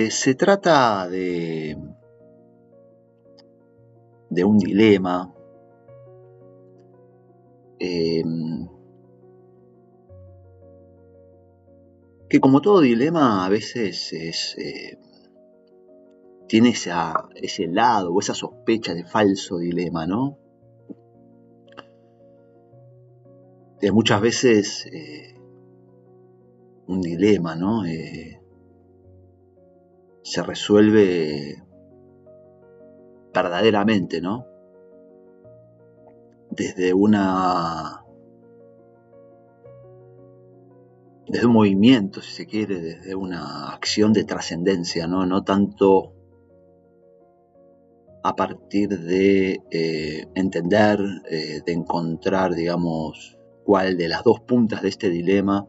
Se trata de un dilema que, como todo dilema, a veces tiene ese lado o esa sospecha de falso dilema, ¿no? Muchas veces un dilema, ¿no? Se resuelve verdaderamente, ¿no? Desde un movimiento, si se quiere, desde una acción de trascendencia, ¿no? No tanto a partir de entender, de encontrar, digamos, cuál de las dos puntas de este dilema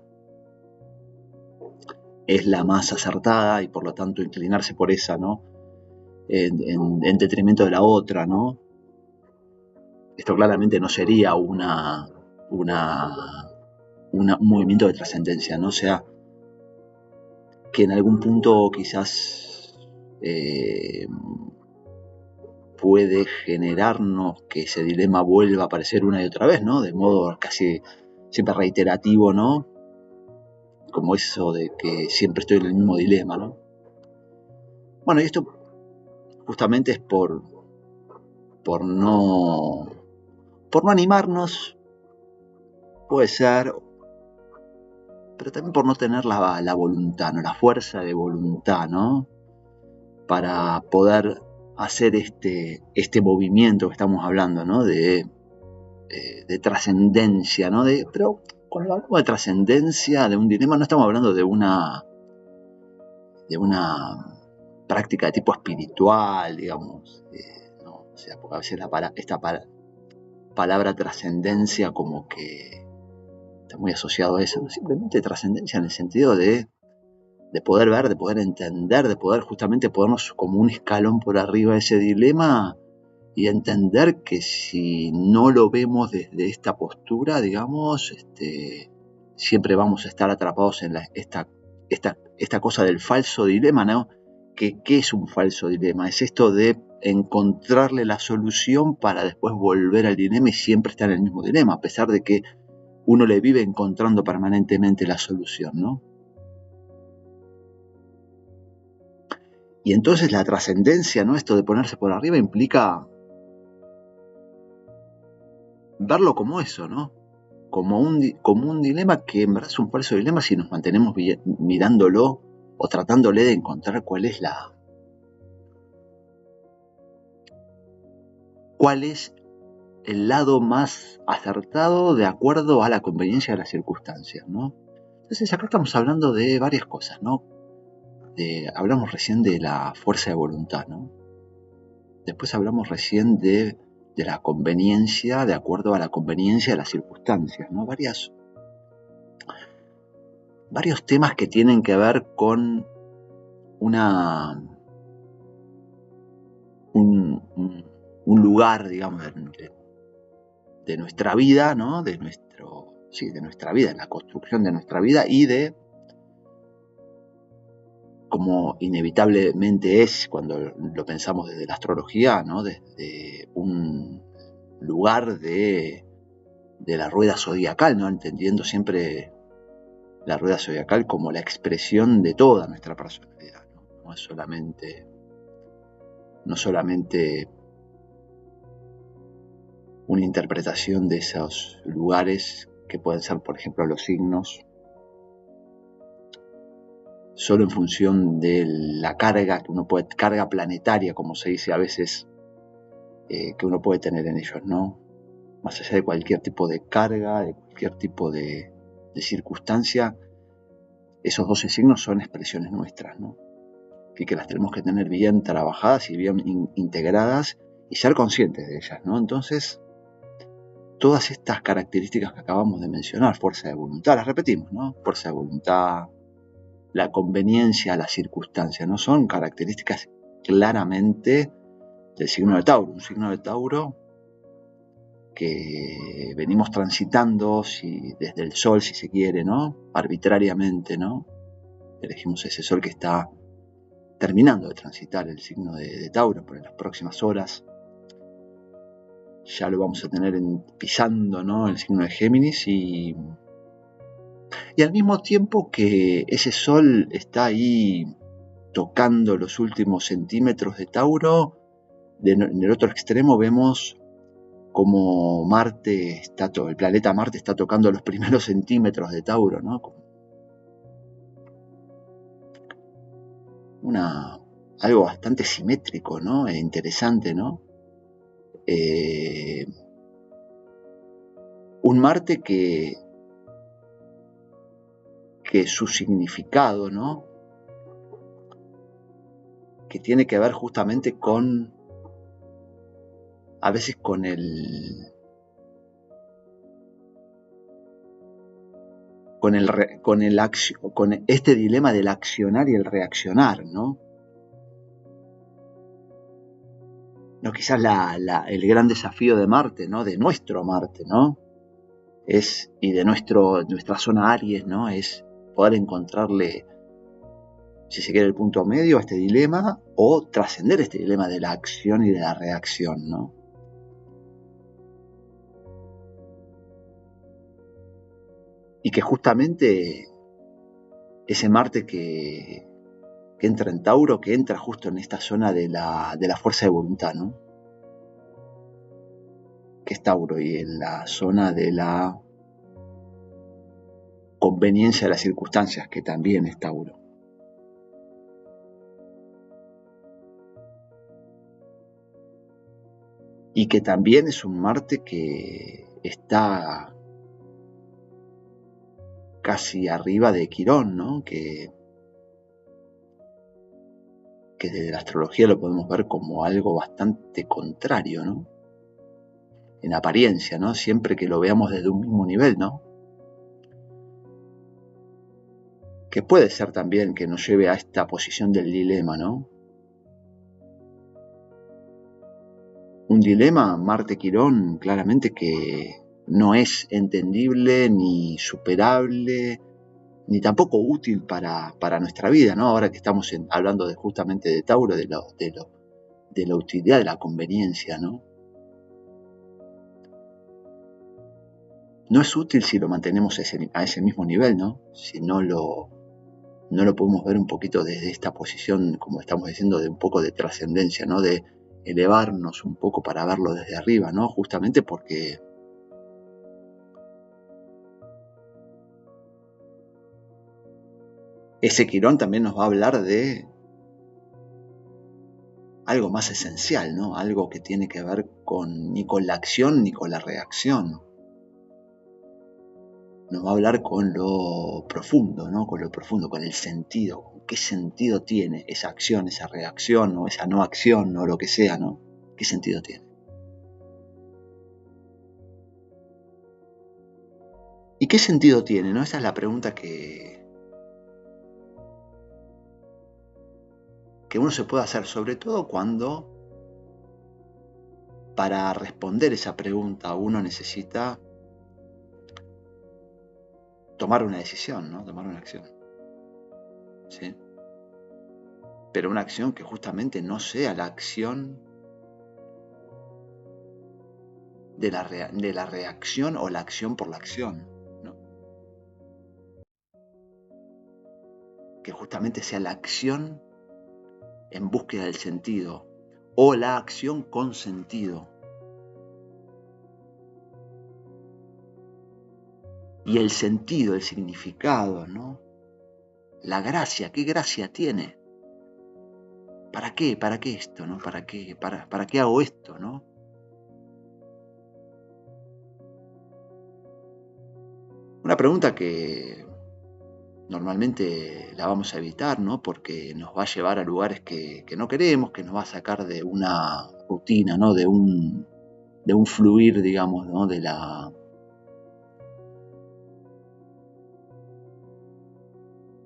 es la más acertada y por lo tanto inclinarse por esa, ¿no? En detrimento de la otra, ¿no? Esto claramente no sería un movimiento de trascendencia, ¿no? O sea, que en algún punto quizás puede generarnos que ese dilema vuelva a aparecer una y otra vez, ¿no? De modo casi siempre reiterativo, ¿no? Como eso de que siempre estoy en el mismo dilema, ¿no? Bueno, y esto justamente es por no animarnos, puede ser, pero también por no tener la voluntad, ¿no? La fuerza de voluntad, ¿no? Para poder hacer este movimiento que estamos hablando, ¿no? De trascendencia, ¿no? Pero cuando hablamos de trascendencia, de un dilema, no estamos hablando de una práctica de tipo espiritual, digamos, ¿no? O sea, porque a veces esta palabra trascendencia como que está muy asociado a eso, ¿no? Simplemente trascendencia en el sentido de poder ver, de poder entender, de poder justamente ponernos como un escalón por arriba de ese dilema y entender que si no lo vemos desde esta postura, digamos, siempre vamos a estar atrapados en esta cosa del falso dilema, ¿no? ¿Qué es un falso dilema? Es esto de encontrarle la solución para después volver al dilema y siempre estar en el mismo dilema, a pesar de que uno le vive encontrando permanentemente la solución, ¿no? Y entonces la trascendencia, ¿no? Esto de ponerse por arriba implica verlo como eso, ¿no? Como un dilema que en verdad es un falso dilema si nos mantenemos mirándolo o tratándole de encontrar cuál es el lado más acertado de acuerdo a la conveniencia de las circunstancias, ¿no? Entonces acá estamos hablando de varias cosas, ¿no? Hablamos recién de la fuerza de voluntad, ¿no? Después hablamos recién de la conveniencia de acuerdo a la conveniencia de las circunstancias, ¿no? Varios temas que tienen que ver con un lugar, digamos, de nuestra vida, ¿no? De nuestra vida, en la construcción de nuestra vida y de como inevitablemente es cuando lo pensamos desde la astrología, ¿no? Desde un lugar de la rueda zodiacal, ¿no? Entendiendo siempre la rueda zodiacal como la expresión de toda nuestra personalidad, ¿no? No solamente una interpretación de esos lugares que pueden ser, por ejemplo, los signos, solo en función de la carga que uno puede, carga planetaria, como se dice a veces, que uno puede tener en ellos, ¿no? Más allá de cualquier tipo de carga, de cualquier tipo de circunstancia, esos 12 signos son expresiones nuestras, ¿no? Y que las tenemos que tener bien trabajadas y bien integradas y ser conscientes de ellas, ¿no? Entonces, todas estas características que acabamos de mencionar, fuerza de voluntad, las repetimos, ¿no? Fuerza de voluntad, la conveniencia, la circunstancia, ¿no? Son características claramente del signo de Tauro, un signo de Tauro que venimos transitando desde el Sol, si se quiere, ¿no? Arbitrariamente, ¿no? Elegimos ese Sol que está terminando de transitar el signo de Tauro por las próximas horas. Ya lo vamos a tener pisando, ¿no? El signo de Géminis y al mismo tiempo que ese Sol está ahí tocando los últimos centímetros de Tauro, en el otro extremo vemos como el planeta Marte está tocando los primeros centímetros de Tauro, ¿no? Algo bastante simétrico, ¿no? E interesante, ¿no? Un Marte que su significado, ¿no? Que tiene que ver justamente a veces con este dilema del accionar y el reaccionar, ¿no? No, quizás el gran desafío de Marte, ¿no? De nuestro Marte, ¿no? Y de nuestra zona Aries, ¿no? Es poder encontrarle, si se quiere, el punto medio a este dilema o trascender este dilema de la acción y de la reacción, ¿no? Y que justamente ese Marte que entra en Tauro, que entra justo en esta zona de la fuerza de voluntad, ¿no? Que es Tauro, y en la zona de la conveniencia de las circunstancias, que también es Tauro. Y que también es un Marte que está casi arriba de Quirón, ¿no? Que desde la astrología lo podemos ver como algo bastante contrario, ¿no? En apariencia, ¿no? Siempre que lo veamos desde un mismo nivel, ¿no? Que puede ser también que nos lleve a esta posición del dilema, ¿no? Un dilema, Marte-Quirón, claramente que no es entendible ni superable, ni tampoco útil para nuestra vida, ¿no? Ahora que estamos hablando justamente de Tauro, de la utilidad, de la conveniencia, ¿no? No es útil si lo mantenemos a ese mismo nivel, ¿no? Si no lo podemos ver un poquito desde esta posición, como estamos diciendo, de un poco de trascendencia, ¿no? De elevarnos un poco para verlo desde arriba, ¿no? Justamente porque ese Quirón también nos va a hablar de algo más esencial, ¿no? Algo que tiene que ver ni con la acción ni con la reacción. Nos va a hablar con lo profundo, ¿no? Con lo profundo, con el sentido. ¿Qué sentido tiene esa acción, esa reacción, o esa no acción, o lo que sea, ¿no? ¿Qué sentido tiene? ¿Y qué sentido tiene, no? Esa es la pregunta que uno se puede hacer, sobre todo cuando para responder esa pregunta uno necesita tomar una decisión, ¿no? Tomar una acción. ¿Sí? Pero una acción que justamente no sea la acción de la reacción o la acción por la acción, ¿no? Que justamente sea la acción en búsqueda del sentido o la acción con sentido. Y el sentido, el significado, ¿no? La gracia, ¿qué gracia tiene? ¿Para qué? ¿Para qué esto, no? ¿Para qué hago esto, no? Una pregunta que normalmente la vamos a evitar, ¿no? Porque nos va a llevar a lugares que no queremos, que nos va a sacar de una rutina, ¿no? De un de un fluir, digamos, ¿no?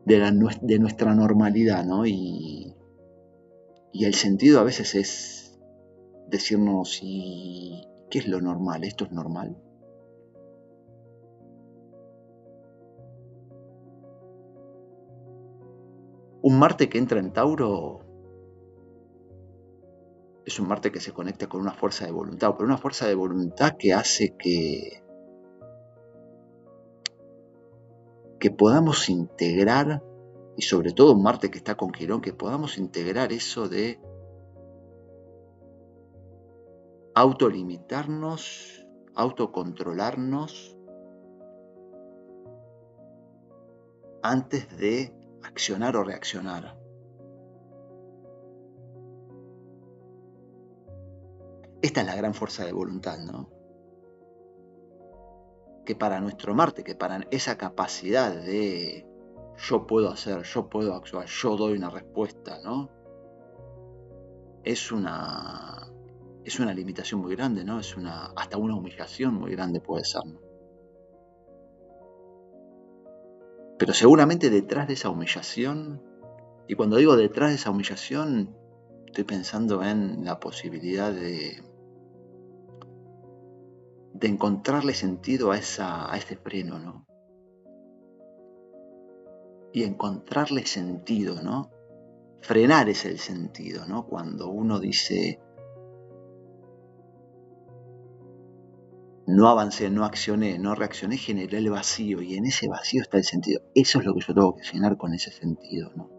de nuestra normalidad, ¿no? Y el sentido a veces es decirnos, ¿y qué es lo normal? ¿Esto es normal? Un Marte que entra en Tauro es un Marte que se conecta con una fuerza de voluntad, pero una fuerza de voluntad que hace que podamos integrar, y sobre todo un Marte que está con Quirón, que podamos integrar eso de autolimitarnos, autocontrolarnos antes de accionar o reaccionar. Esta es la gran fuerza de voluntad, ¿no? Que para nuestro Marte, que para esa capacidad de yo puedo hacer, yo puedo actuar, yo doy una respuesta, ¿no? Es una limitación muy grande, ¿no? Hasta una humillación muy grande puede ser, ¿no? Pero seguramente detrás de esa humillación, y cuando digo detrás de esa humillación, estoy pensando en la posibilidad de encontrarle sentido a ese freno, ¿no? Y encontrarle sentido, ¿no? Frenar es el sentido, ¿no? Cuando uno dice, no avancé, no accioné, no reaccioné, generé el vacío, y en ese vacío está el sentido. Eso es lo que yo tengo que llenar con ese sentido, ¿no?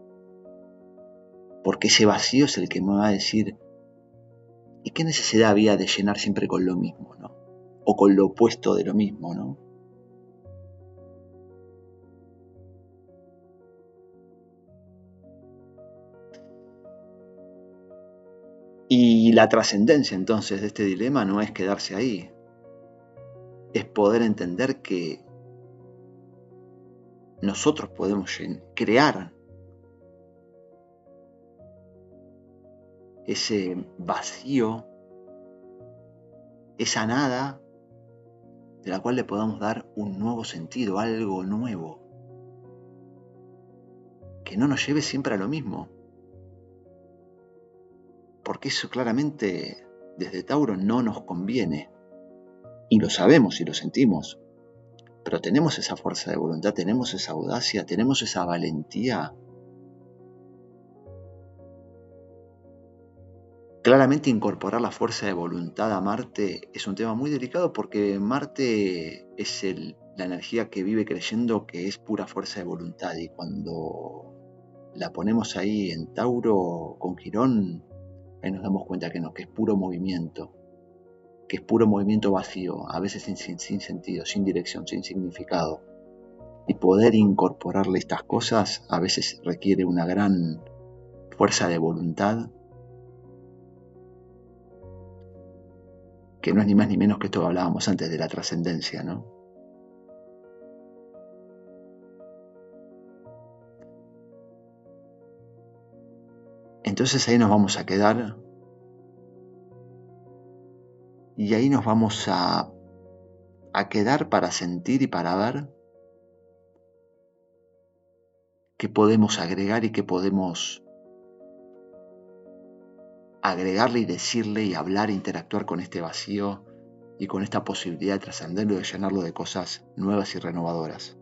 Porque ese vacío es el que me va a decir, ¿y qué necesidad había de llenar siempre con lo mismo, ¿no? O con lo opuesto de lo mismo, ¿no? Y la trascendencia entonces de este dilema no es quedarse ahí, es poder entender que nosotros podemos crear ese vacío, esa nada, de la cual le podamos dar un nuevo sentido, algo nuevo, que no nos lleve siempre a lo mismo. Porque eso claramente desde Tauro no nos conviene. Y lo sabemos y lo sentimos. Pero tenemos esa fuerza de voluntad, tenemos esa audacia, tenemos esa valentía. Claramente incorporar la fuerza de voluntad a Marte es un tema muy delicado porque Marte es la energía que vive creyendo que es pura fuerza de voluntad, y cuando la ponemos ahí en Tauro con Quirón, ahí nos damos cuenta que no, que es puro movimiento, que es puro movimiento vacío, a veces sin sentido, sin dirección, sin significado. Y poder incorporarle estas cosas a veces requiere una gran fuerza de voluntad, que no es ni más ni menos que esto que hablábamos antes de la trascendencia, ¿no? Entonces ahí nos vamos a quedar, y ahí nos vamos a quedar para sentir y para ver qué podemos agregar y qué podemos agregarle y decirle y hablar e interactuar con este vacío y con esta posibilidad de trascenderlo y de llenarlo de cosas nuevas y renovadoras.